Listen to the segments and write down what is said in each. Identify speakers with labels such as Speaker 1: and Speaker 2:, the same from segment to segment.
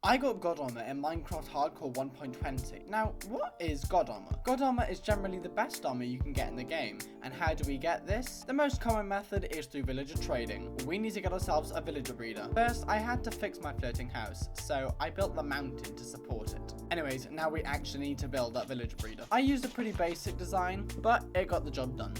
Speaker 1: I got God Armour in Minecraft Hardcore 1.20. Now, what is God Armour? God Armour is generally the best armour you can get in the game. And how do we get this? The most common method is through villager trading. We need to get ourselves a villager breeder. First, I had to fix my floating house, so I built the mountain to support it. Anyways, now we actually need to build that villager breeder. I used a pretty basic design, but it got the job done.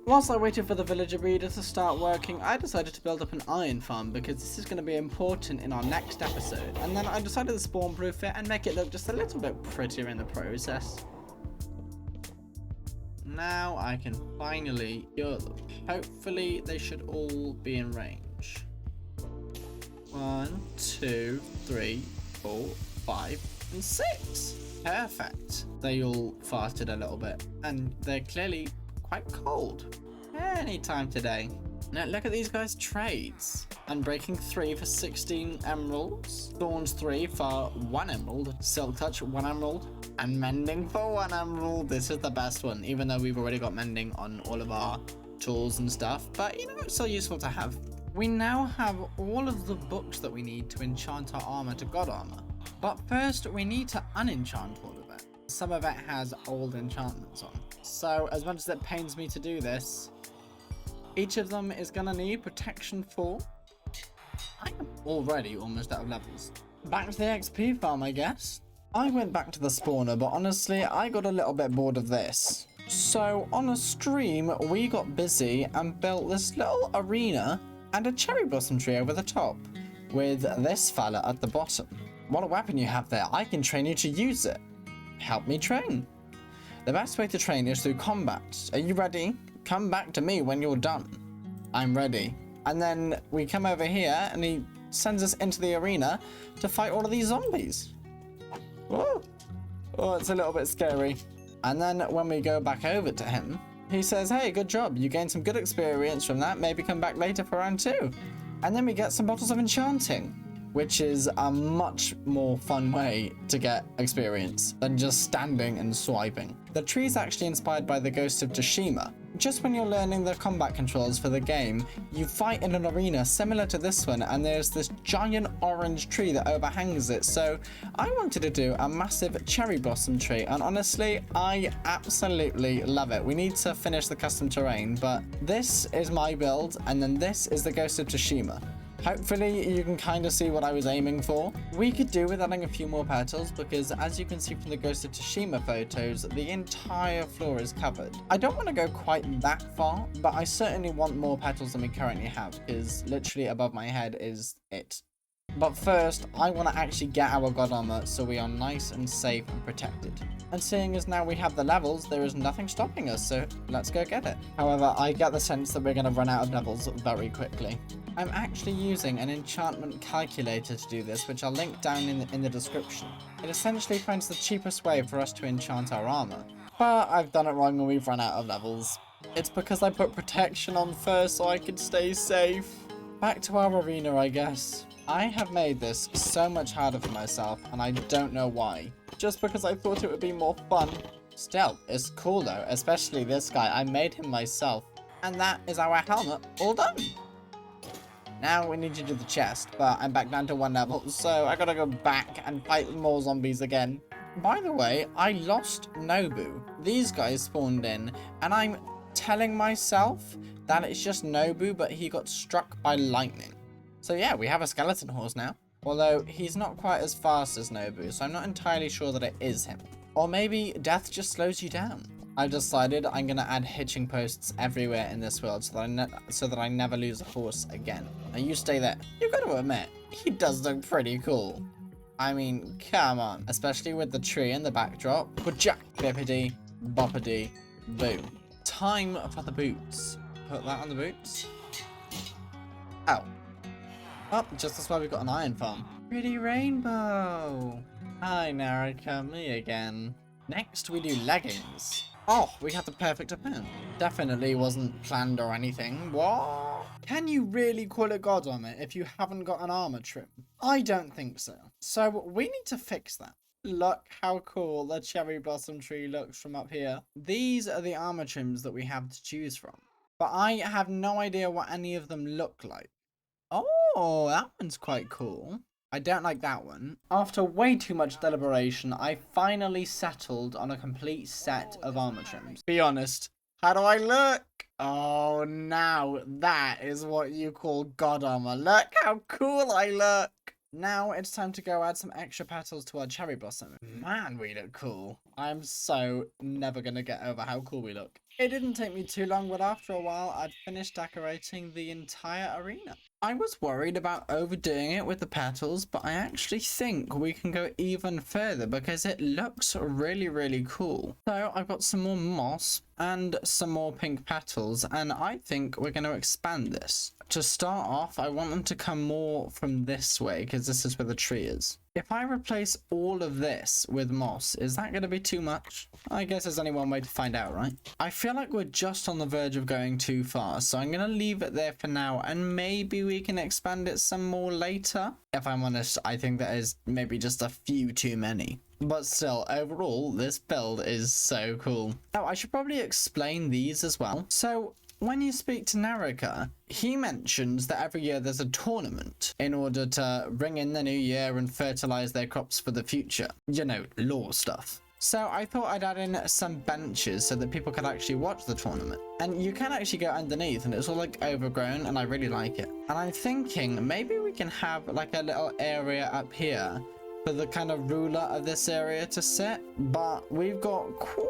Speaker 1: Whilst I waited for the villager breeder to start working, I decided to build up an iron farm because this is going to be important in our next episode. And then I decided to spawn proof it and make it look just a little bit prettier in the process. Now I can finally cure them. Hopefully they should all be in range. 1, 2, 3, 4, 5, and 6. Perfect. They all fasted a little bit and they're clearly quite cold. Anytime today. Now look at these guys' trades. Unbreaking 3 for 16 emeralds. Thorns 3 for 1 emerald. Silk touch 1 emerald. And mending for 1 emerald. This is the best one, even though we've already got mending on all of our tools and stuff. But you know, it's still useful to have. We now have all of the books that we need to enchant our armor to God Armor. But first we need to unenchant all of it. Some of it has old enchantments on. So as much as it pains me to do this, each of them is gonna need protection 4. I am already almost out of levels. Back to the XP farm, I guess. I went back to the spawner, but honestly, I got a little bit bored of this. So on a stream, we got busy and built this little arena and a cherry blossom tree over the top, with this fella at the bottom. What a weapon you have there. I can train you to use it. Help me train. The best way to train is through combat. Are you ready? Come back to me when you're done. I'm ready. And then we come over here and he sends us into the arena to fight all of these zombies. Whoa. Oh, it's a little bit scary. And then when we go back over to him, he says, hey, good job. You gained some good experience from that. Maybe come back later for round 2. And then we get some bottles of enchanting, which is a much more fun way to get experience than just standing and swiping. The tree is actually inspired by the Ghost of Tsushima. Just when you're learning the combat controls for the game, you fight in an arena similar to this one, and there's this giant orange tree that overhangs it. So I wanted to do a massive cherry blossom tree, and honestly, I absolutely love it. We need to finish the custom terrain, but this is my build, and then this is the Ghost of Tsushima. Hopefully you can kind of see what I was aiming for. We could do with adding a few more petals because as you can see from the Ghost of Tsushima photos, the entire floor is covered. I don't want to go quite that far, but I certainly want more petals than we currently have because literally above my head is it. But first, I want to actually get our God Armor so we are nice and safe and protected. And seeing as now we have the levels, there is nothing stopping us, so let's go get it. However, I get the sense that we're going to run out of levels very quickly. I'm actually using an enchantment calculator to do this, which I'll link down in the description. It essentially finds the cheapest way for us to enchant our armor. But I've done it wrong and we've run out of levels. It's because I put protection on first so I could stay safe. Back to our arena, I guess. I have made this so much harder for myself, and I don't know why. Just because I thought it would be more fun. Still, it's cool though, especially this guy. I made him myself. And that is our helmet all done. Now we need to do the chest, but I'm back down to 1 level, so I gotta go back and fight more zombies again. By the way, I lost Nobu. These guys spawned in, and I'm telling myself that it's just Nobu, but he got struck by lightning. So yeah, we have a skeleton horse now. Although he's not quite as fast as Nobu, so I'm not entirely sure that it is him. Or maybe death just slows you down. I've decided I'm going to add hitching posts everywhere in this world so that I never lose a horse again. Now you stay there. You've got to admit, he does look pretty cool. I mean, come on. Especially with the tree in the backdrop. Jack, bippity, boppity, boom. Time for the boots. Put that on the boots. Oh. Oh, just as well we've got an iron farm. Pretty rainbow. Hi, Naraka, me again. Next, we do leggings. Oh, we have the perfect amount. Definitely wasn't planned or anything. What? Can you really call it God Armor if you haven't got an armor trim? I don't think so. So we need to fix that. Look how cool the cherry blossom tree looks from up here. These are the armor trims that we have to choose from. But I have no idea what any of them look like. Oh, that one's quite cool. I don't like that one. After way too much deliberation, I finally settled on a complete set of armor trims. Be honest, how do I look? Oh, now that is what you call God armor. Look how cool I look. Now it's time to go add some extra petals to our cherry blossom. Man, we look cool. I'm so never gonna get over how cool we look. It didn't take me too long, but after a while, I'd finished decorating the entire arena. I was worried about overdoing it with the petals, but I actually think we can go even further because it looks really, really cool. So I've got some more moss and some more pink petals, and I think we're going to expand this. To start off, I want them to come more from this way because this is where the tree is. If I replace all of this with moss, is that going to be too much? I guess there's only one way to find out, right? I feel like we're just on the verge of going too far, so I'm going to leave it there for now, and maybe we can expand it some more later. If I'm honest, I think that is maybe just a few too many. But still, overall, this build is so cool. Oh, I should probably explain these as well. So, when you speak to Naraka, he mentions that every year there's a tournament in order to bring in the new year and fertilize their crops for the future. You know, law stuff. So I thought I'd add in some benches so that people could actually watch the tournament. And you can actually go underneath and it's all like overgrown and I really like it. And I'm thinking maybe we can have like a little area up here for the kind of ruler of this area to sit, but we've got quite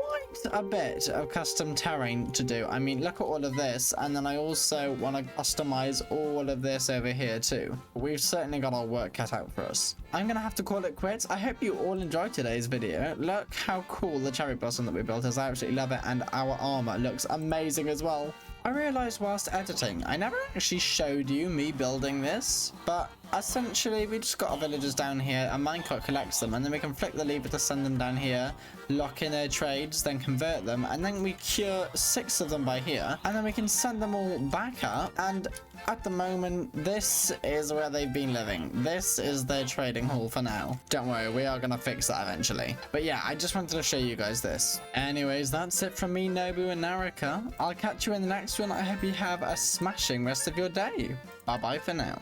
Speaker 1: a bit of custom terrain to do. I mean, look at all of this, and then I also want to customize all of this over here too. We've certainly got our work cut out for us. I'm gonna have to call it quits. I hope you all enjoyed today's video. Look how cool the cherry blossom that we built is. I absolutely love it, and our armor looks amazing as well. I realized whilst editing, I never actually showed you me building this, but essentially we just got our villagers down here and minecart collects them, and then we can flick the lever to send them down here, lock in their trades, then convert them, and then we cure 6 of them by here, and then we can send them all back up, and at the moment this is where they've been living. This is their trading hall for now. Don't worry, we are gonna fix that eventually. But yeah, I just wanted to show you guys this. Anyways, that's it from me, Nobu and Naraka. I'll catch you in the next one. I hope you have a smashing rest of your day. Bye bye for now.